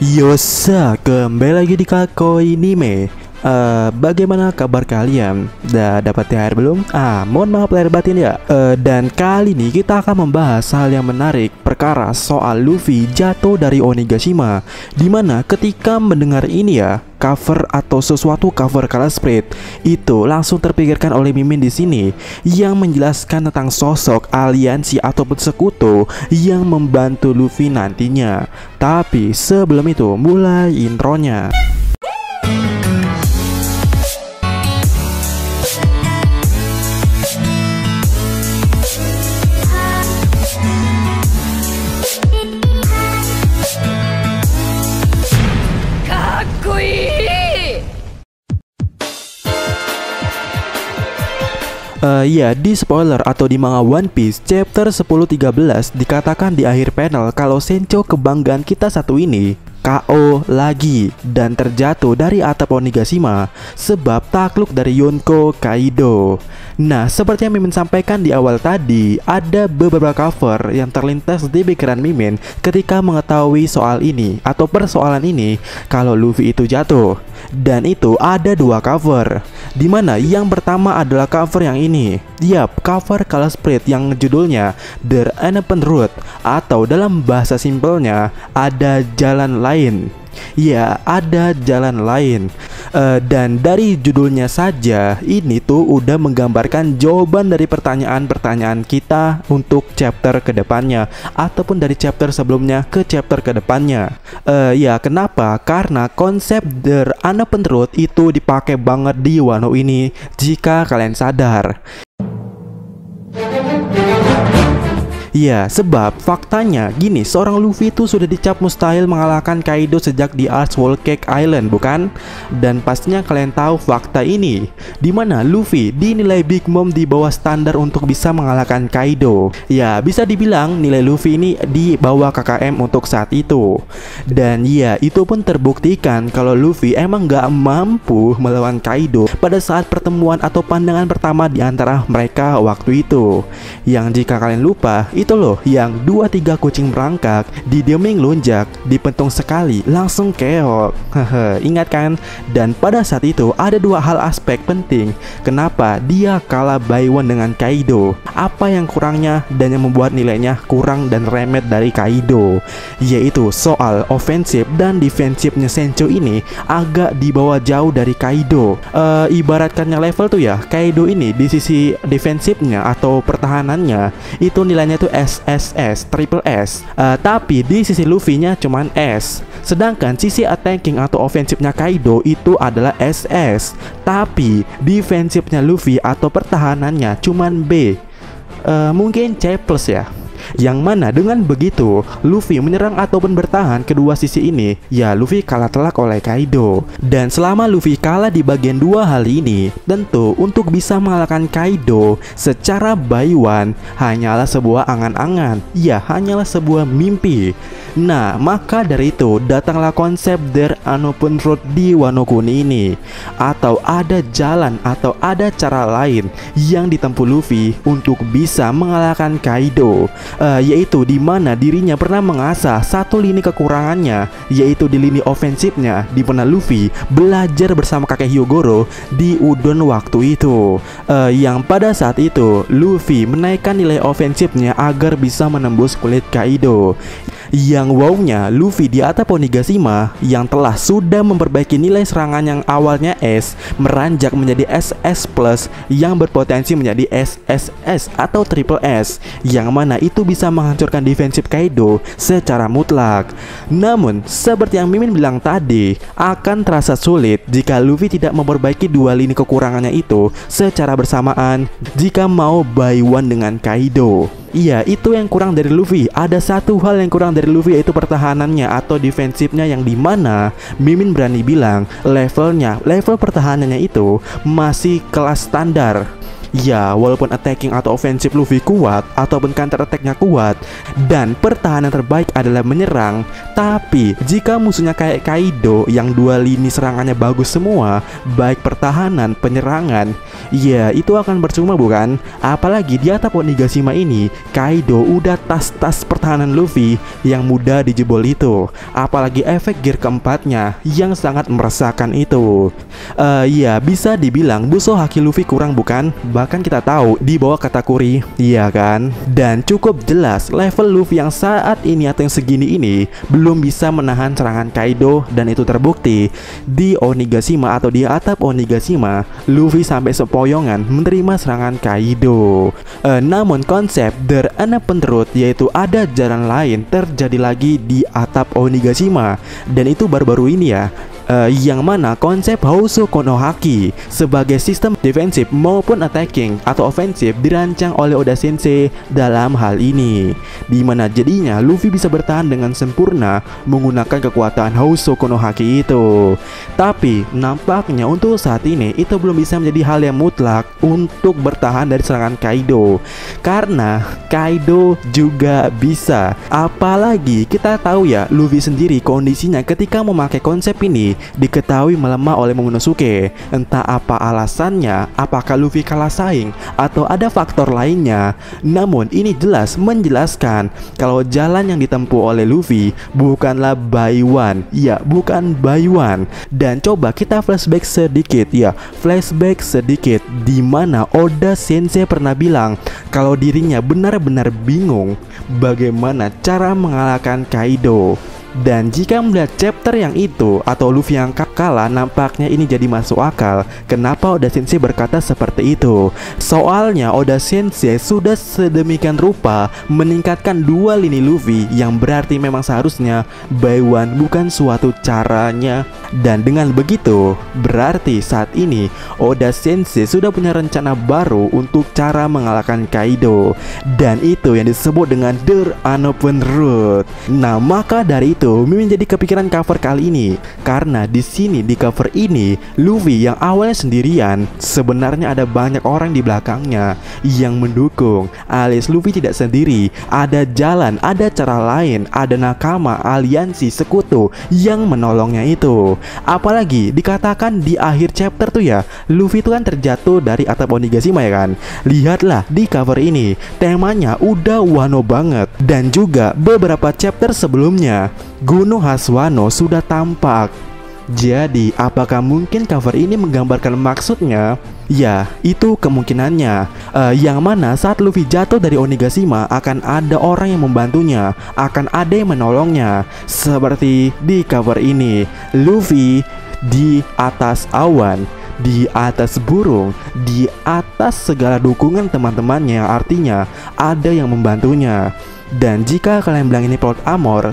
Yosa, kembali lagi di Kakoi Anime. Bagaimana kabar kalian? Udah dapat THR belum? Mohon maaf lahir batin ya. Dan kali ini kita akan membahas hal yang menarik, perkara soal Luffy jatuh dari Onigashima. Dimana ketika mendengar ini ya, cover atau sesuatu cover color spread itu langsung terpikirkan oleh Mimin di sini yang menjelaskan tentang sosok aliansi ataupun sekutu yang membantu Luffy nantinya. Tapi sebelum itu mulai intronya. Ya, di spoiler atau di manga One Piece chapter 10-13 dikatakan di akhir panel kalau Sencho kebanggaan kita satu ini KO lagi dan terjatuh dari atap Onigashima sebab takluk dari Yonko Kaido. Nah, seperti yang Mimin sampaikan di awal tadi, ada beberapa cover yang terlintas di pikiran Mimin ketika mengetahui soal ini atau persoalan ini kalau Luffy itu jatuh. Dan itu ada dua cover, dimana yang pertama adalah cover yang ini. Yap, cover color spread yang judulnya The Unopened Road, atau dalam bahasa simpelnya ada jalan lain. Ya, ada jalan lain. Dan dari judulnya saja ini tuh udah menggambarkan jawaban dari pertanyaan-pertanyaan kita untuk chapter kedepannya ataupun dari chapter sebelumnya ke chapter kedepannya. Ya, kenapa? Karena konsep The Unopened Road itu dipakai banget di Wano ini jika kalian sadar. Ya, sebab faktanya gini, seorang Luffy itu sudah dicap mustahil mengalahkan Kaido sejak di Arch Whole Cake Island, bukan? Dan pastinya kalian tahu fakta ini, dimana Luffy dinilai Big Mom di bawah standar untuk bisa mengalahkan Kaido. Ya, bisa dibilang nilai Luffy ini di bawah KKM untuk saat itu. Dan ya, itu pun terbuktikan kalau Luffy emang gak mampu melawan Kaido pada saat pertemuan atau pandangan pertama di antara mereka waktu itu. Yang jika kalian lupa, itu loh yang 2-3 kucing merangkak di deming lonjak dipentung sekali langsung keok. Ingat kan? Dan pada saat itu ada dua hal aspek penting kenapa dia kalah by one dengan Kaido. Apa yang kurangnya dan yang membuat nilainya kurang dan remet dari Kaido, yaitu soal ofensif dan defensifnya Sencho ini agak dibawa jauh dari Kaido. Ibaratkannya level tuh ya, Kaido ini di sisi defensifnya atau pertahanannya itu nilainya tuh SSS, triple S. Tapi di sisi Luffy-nya cuman S. Sedangkan sisi attacking atau ofensifnya Kaido itu adalah SS. Tapi defensifnya Luffy atau pertahanannya cuman B. Mungkin C plus ya. Yang mana dengan begitu Luffy menyerang ataupun bertahan kedua sisi ini, ya Luffy kalah telak oleh Kaido. Dan selama Luffy kalah di bagian dua hal ini, tentu untuk bisa mengalahkan Kaido secara by one hanyalah sebuah angan-angan. Ya, hanyalah sebuah mimpi. Nah, maka dari itu datanglah konsep The Unopened Road di Wano Kuni ini, atau ada jalan atau ada cara lain yang ditempuh Luffy untuk bisa mengalahkan Kaido. Yaitu di mana dirinya pernah mengasah satu lini kekurangannya, yaitu di lini ofensifnya, di mana Luffy belajar bersama kakek Hyogoro di Udon waktu itu. Yang pada saat itu Luffy menaikkan nilai ofensifnya agar bisa menembus kulit Kaido. Yang wow-nya Luffy di atap Onigashima yang telah sudah memperbaiki nilai serangan yang awalnya S meranjak menjadi SS plus yang berpotensi menjadi SSS atau triple S, yang mana itu bisa menghancurkan defensif Kaido secara mutlak. Namun seperti yang Mimin bilang tadi, akan terasa sulit jika Luffy tidak memperbaiki dua lini kekurangannya itu secara bersamaan jika mau by one dengan Kaido. Iya, itu yang kurang dari Luffy. Ada satu hal yang kurang dari Luffy, yaitu pertahanannya atau defensifnya, yang dimana Mimin berani bilang level pertahanannya itu masih kelas standar. Ya, walaupun attacking atau offensive Luffy kuat ataupun counter attack-nya kuat dan pertahanan terbaik adalah menyerang, tapi jika musuhnya kayak Kaido yang dua lini serangannya bagus semua, baik pertahanan, penyerangan, ya itu akan percuma bukan? Apalagi di atap Onigashima ini, Kaido udah tas-tas pertahanan Luffy yang mudah dijebol itu. Apalagi efek gear keempatnya yang sangat meresahkan itu. Ya bisa dibilang Busou Haki Luffy kurang bukan? Bahkan kita tahu di bawah Katakuri, iya kan? Dan cukup jelas level Luffy yang saat ini atau yang segini ini belum bisa menahan serangan Kaido, dan itu terbukti di Onigashima atau di atap Onigashima. Luffy sampai sepoyongan menerima serangan Kaido. Namun konsep Der Unopened, yaitu ada jalan lain, terjadi lagi di atap Onigashima, dan itu baru-baru ini ya. Yang mana konsep Housou Konohaki sebagai sistem defensif maupun attacking atau ofensif dirancang oleh Oda Sensei dalam hal ini, dimana jadinya Luffy bisa bertahan dengan sempurna menggunakan kekuatan Housou Konohaki itu. Tapi nampaknya untuk saat ini itu belum bisa menjadi hal yang mutlak untuk bertahan dari serangan Kaido, karena Kaido juga bisa. Apalagi kita tahu ya, Luffy sendiri kondisinya ketika memakai konsep ini diketahui melemah oleh Momonosuke. Entah apa alasannya, apakah Luffy kalah saing atau ada faktor lainnya. Namun ini jelas menjelaskan kalau jalan yang ditempuh oleh Luffy bukanlah buy one. Ya, bukan buy one. Dan coba kita flashback sedikit ya, flashback sedikit, dimana Oda Sensei pernah bilang kalau dirinya benar-benar bingung bagaimana cara mengalahkan Kaido. Dan jika melihat chapter yang itu atau Luffy yang kalah, nampaknya ini jadi masuk akal kenapa Oda Sensei berkata seperti itu. Soalnya Oda Sensei sudah sedemikian rupa meningkatkan dua lini Luffy, yang berarti memang seharusnya buy one bukan suatu caranya. Dan dengan begitu berarti saat ini Oda Sensei sudah punya rencana baru untuk cara mengalahkan Kaido, dan itu yang disebut dengan The Unopened Road. Nah, maka dari itu Mimin jadi kepikiran cover kali ini, karena di sini di cover ini Luffy yang awalnya sendirian sebenarnya ada banyak orang di belakangnya yang mendukung, alias Luffy tidak sendiri, ada jalan, ada cara lain, ada nakama, aliansi, sekutu yang menolongnya itu. Apalagi dikatakan di akhir chapter tuh ya, Luffy itu kan terjatuh dari atap Onigashima ya kan. Lihatlah di cover ini, temanya udah wano banget. Dan juga beberapa chapter sebelumnya Gunung Haswano sudah tampak. Jadi apakah mungkin cover ini menggambarkan maksudnya? Ya, itu kemungkinannya. Yang mana saat Luffy jatuh dari Onigashima akan ada orang yang membantunya, akan ada yang menolongnya. Seperti di cover ini, Luffy di atas awan, di atas burung, di atas segala dukungan teman-temannya, artinya ada yang membantunya. Dan jika kalian bilang ini plot Amor,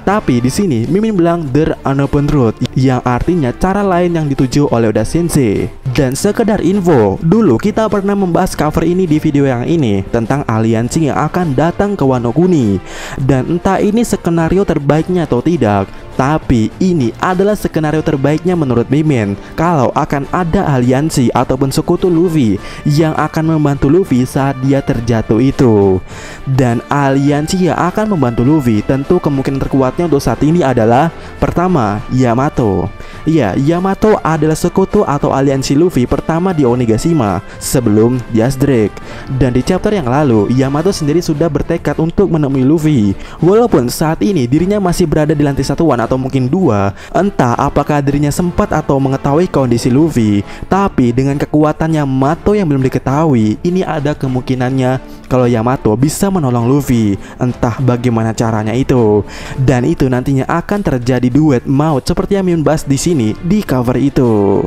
tapi di sini Mimin bilang The Unopened Road, yang artinya cara lain yang dituju oleh Oda Sensei. Dan sekedar info, dulu kita pernah membahas cover ini di video yang ini tentang aliansi yang akan datang ke Wano Kuni. Dan entah ini skenario terbaiknya atau tidak, tapi ini adalah skenario terbaiknya menurut Mimin, kalau akan ada aliansi ataupun sekutu Luffy yang akan membantu Luffy saat dia terjatuh itu. Dan aliansi yang akan membantu Luffy tentu kemungkinan terkuatnya untuk saat ini adalah pertama, Yamato. Ya, Yamato adalah sekutu atau aliansi Luffy pertama di Onigashima sebelum Yas Drake. Dan di chapter yang lalu, Yamato sendiri sudah bertekad untuk menemui Luffy. Walaupun saat ini dirinya masih berada di lantai satuan atau mungkin dua, entah apakah dirinya sempat atau mengetahui kondisi Luffy. Tapi dengan kekuatan Yamato yang belum diketahui, ini ada kemungkinannya kalau Yamato bisa menolong Luffy. Entah bagaimana caranya itu. Dan itu nantinya akan terjadi duet maut seperti yang Mimin bahas di sini di cover itu.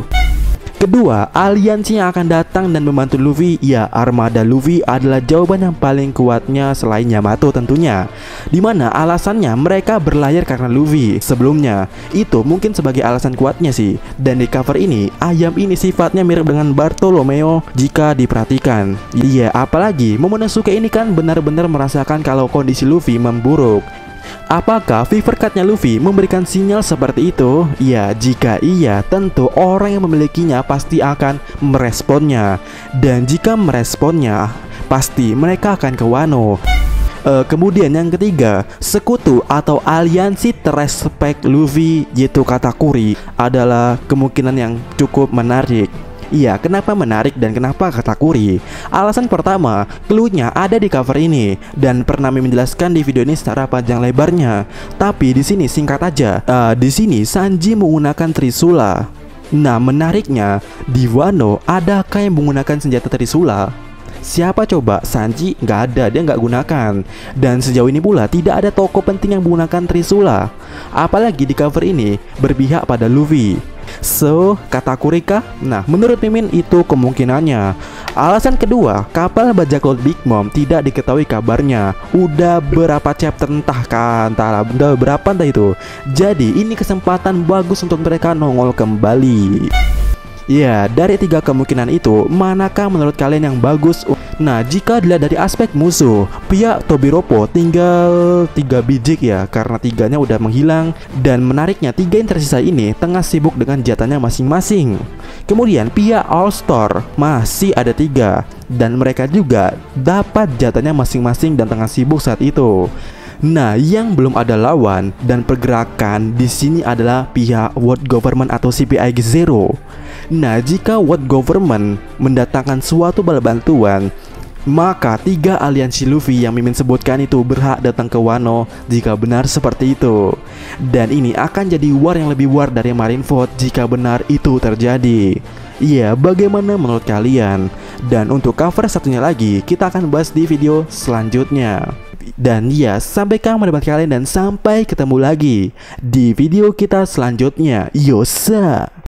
Kedua, aliansi yang akan datang dan membantu Luffy, ya armada Luffy adalah jawaban yang paling kuatnya selain Yamato tentunya. Dimana alasannya mereka berlayar karena Luffy sebelumnya. Itu mungkin sebagai alasan kuatnya sih. Dan di cover ini, ayam ini sifatnya mirip dengan Bartolomeo jika diperhatikan. Iya, apalagi Momonosuke ini kan benar-benar merasakan kalau kondisi Luffy memburuk. Apakah Fever Card-nya Luffy memberikan sinyal seperti itu? Ya, jika iya, tentu orang yang memilikinya pasti akan meresponnya. Dan jika meresponnya, pasti mereka akan ke Wano. Kemudian yang ketiga, sekutu atau aliansi terrespek Luffy yaitu Katakuri adalah kemungkinan yang cukup menarik. Iya, kenapa menarik dan kenapa Katakuri? Alasan pertama, clue-nya ada di cover ini dan pernah menjelaskan di video ini secara panjang lebarnya. Tapi di sini singkat aja. Di sini Sanji menggunakan Trisula. Nah, menariknya di Wano adakah yang menggunakan senjata Trisula? Siapa coba? Sanji nggak ada, dia nggak gunakan. Dan sejauh ini pula tidak ada tokoh penting yang menggunakan Trisula. Apalagi di cover ini berpihak pada Luffy. So, Katakuri kah? Nah, menurut Mimin itu kemungkinannya. Alasan kedua, kapal bajak laut Big Mom tidak diketahui kabarnya. Udah berapa chapter entah udah berapa entah itu. Jadi ini kesempatan bagus untuk mereka nongol kembali. Ya, dari tiga kemungkinan itu, manakah menurut kalian yang bagus? Nah, jika dilihat dari aspek musuh, pihak Tobiropo tinggal 3 biji ya, karena 3-nya udah menghilang. Dan menariknya, 3 yang tersisa ini tengah sibuk dengan jatahnya masing-masing. Kemudian pihak All Star masih ada 3, dan mereka juga dapat jatahnya masing-masing dan tengah sibuk saat itu. Nah, yang belum ada lawan dan pergerakan di sini adalah pihak World Government atau CPI Zero. Nah, jika World Government mendatangkan suatu bala bantuan, maka 3 aliansi Luffy yang Mimin sebutkan itu berhak datang ke Wano jika benar seperti itu. Dan ini akan jadi war yang lebih war dari Marineford jika benar itu terjadi. Iya, bagaimana menurut kalian? Dan untuk cover satunya lagi, kita akan bahas di video selanjutnya. Dan ya, sampai kamu mendapat kalian dan sampai ketemu lagi di video kita selanjutnya. Yosa.